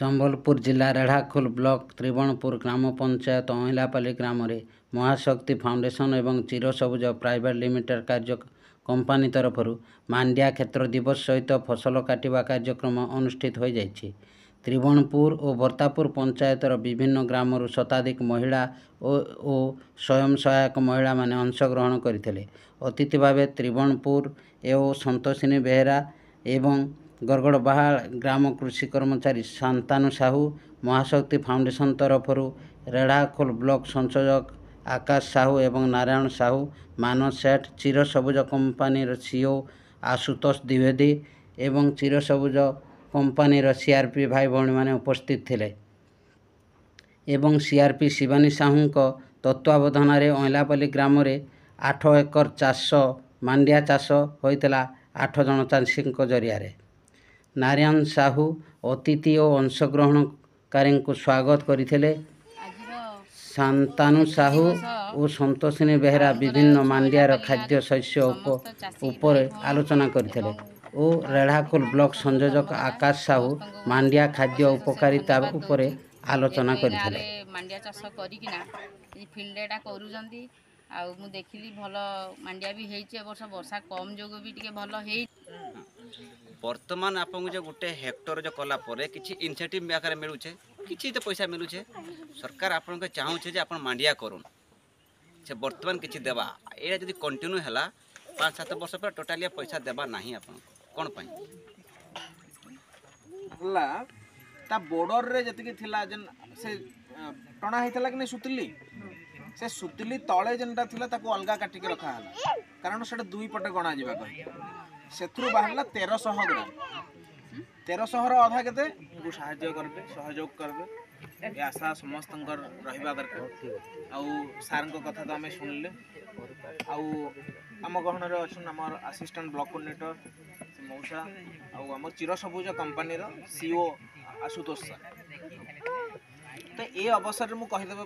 ସମ୍ବଲପୁର ଜିଲ୍ଲା ରେଢ଼ାଖୋଲ ବ୍ଲକ ତ୍ରିବଣପୁର ଗ୍ରାମ ପଞ୍ଚାୟତ ଅଇଁଲାପାଲି ଗ୍ରାମରେ ମହାଶକ୍ତି ଫାଉଣ୍ଡେସନ୍ ଏବଂ ଚିରସବୁଜ ପ୍ରାଇଭେଟ୍ ଲିମିଟେଡ୍ କାର୍ଯ୍ୟ କମ୍ପାନୀ ତରଫରୁ ମାଣ୍ଡିଆ କ୍ଷେତ୍ର ଦିବସ ସହିତ ଫସଲ କାଟିବା କାର୍ଯ୍ୟକ୍ରମ ଅନୁଷ୍ଠିତ ହୋଇଯାଇଛି। ତ୍ରିବଣପୁର ଓ ବର୍ତ୍ତାପୁର ପଞ୍ଚାୟତର ବିଭିନ୍ନ ଗ୍ରାମରୁ ଶତାଧିକ ମହିଳା ଓ ସ୍ୱୟଂ ସହାୟକ ମହିଳାମାନେ ଅଂଶଗ୍ରହଣ କରିଥିଲେ। ଅତିଥି ଭାବେ ତ୍ରିବଣପୁର ଏଓ ସନ୍ତୋଷିନୀ ବେହେରା ଏବଂ ଗରଗଡ଼ବାହାଳ ଗ୍ରାମ କୃଷି କର୍ମଚାରୀ ଶାନ୍ତାନୁ ସାହୁ, ମହାଶକ୍ତି ଫାଉଣ୍ଡେସନ୍ ତରଫରୁ ରେଢ଼ାଖୋଲ ବ୍ଲକ ସଂଯୋଜକ ଆକାଶ ସାହୁ ଏବଂ ନାରାୟଣ ସାହୁ, ମାନସ ସେଠ, ଚିରସବୁଜ କମ୍ପାନୀର ସିଇଓ ଆଶୁତୋଷ ଦ୍ୱିବେଦୀ ଏବଂ ଚିରସବୁଜ କମ୍ପାନୀର ସିଆର୍ପି ଭାଇ ଭଉଣୀମାନେ ଉପସ୍ଥିତ ଥିଲେ ଏବଂ ସିଆର୍ପି ଶିବାନୀ ସାହୁଙ୍କ ତତ୍ତ୍ୱାବଧାନରେ ଅଇଁଲାପାଲି ଗ୍ରାମରେ 8 ଏକର ମାଣ୍ଡିଆ ଚାଷ ହୋଇଥିଲା 8 ଜଣ ଚାଷୀଙ୍କ ଜରିଆରେ। ନାରାୟଣ ସାହୁ ଅତିଥି ଓ ଅଂଶଗ୍ରହଣକାରୀଙ୍କୁ ସ୍ୱାଗତ କରିଥିଲେ। ଶାନ୍ତାନୁ ସାହୁ ଓ ସନ୍ତୋଷିନୀ ବେହେରା ବିଭିନ୍ନ ମାଣ୍ଡିଆର ଖାଦ୍ୟ ଶସ୍ୟ ଉପରେ ଆଲୋଚନା କରିଥିଲେ ଓ ରେଢ଼ାଖୋଲ ବ୍ଲକ ସଂଯୋଜକ ଆକାଶ ସାହୁ ମାଣ୍ଡିଆ ଖାଦ୍ୟ ଉପକାରିତା ଉପରେ ଆଲୋଚନା କରିଥିଲେ। ମାଣ୍ଡିଆ ଚାଷ କରିକିନା ଏ ଫିଲ୍ଡଟା କରୁଛନ୍ତି ଆଉ ମୁଁ ଦେଖିଲି ଭଲ ମାଣ୍ଡିଆ ବି ହେଇଛି। ଏ ବର୍ଷ ବର୍ଷା କମ୍ ଯୋଗୁଁ ବି ଟିକେ ଭଲ ହେଇ ବର୍ତ୍ତମାନ ଆପଣଙ୍କୁ ଯେ ଗୋଟେ ହେକ୍ଟର ଯେ କଲା ପରେ କିଛି ଇନସେଟିଭ୍ ଆକାରରେ ମିଳୁଛେ, କିଛି ତ ପଇସା ମିଳୁଛେ। ସରକାର ଆପଣଙ୍କୁ ଚାହୁଁଛେ ଯେ ଆପଣ ମାଣ୍ଡିଆ କରୁନ୍, ସେ ବର୍ତ୍ତମାନ କିଛି ଦେବା। ଏଇଟା ଯଦି କଣ୍ଟିନ୍ୟୁ ହେଲା 5-7 ବର୍ଷ ପରେ ଟୋଟାଲି ପଇସା ଦେବା ନାହିଁ ଆପଣଙ୍କୁ। କ'ଣ ପାଇଁ ହେଲା ତା ବର୍ଡରରେ ଯେତିକି ଥିଲା ଯେନ୍ ସେ ଟଣା ହେଇଥିଲା କି ନାହିଁ ସୁତିଲି, ସେ ସୁତିଲି ତଳେ ଯେନ୍ଟା ଥିଲା ତାକୁ ଅଲଗା କାଟିକି ରଖାହେଲା, କାରଣ ସେଟା 2 ପଟେ ଗଣା ଯିବା କହି ସେଥିରୁ ବାହାରିଲା 1300 ଗ୍ରାମ। 1300ର ଅଧା କେତେ ସାହାଯ୍ୟ କରିବେ, ସହଯୋଗ କରିବେ, ଏ ଆଶା ସମସ୍ତଙ୍କର ରହିବା ଦରକାର। ଆଉ ସାର୍ଙ୍କ କଥା ତ ଆମେ ଶୁଣିଲେ। ଆଉ ଆମ ଗହଣରେ ଅଛନ୍ ଆମର ଆସିଷ୍ଟାଣ୍ଟ ବ୍ଲକ କୋର୍ଡିନେଟର ସେ ମଉସା ଆଉ ଆମର ଚିରସବୁଜ କମ୍ପାନୀର ସିଇଓ ଆଶୁତୋଷ ସାର୍। ତ ଏ ଅବସରରେ ମୁଁ କହିଦେବା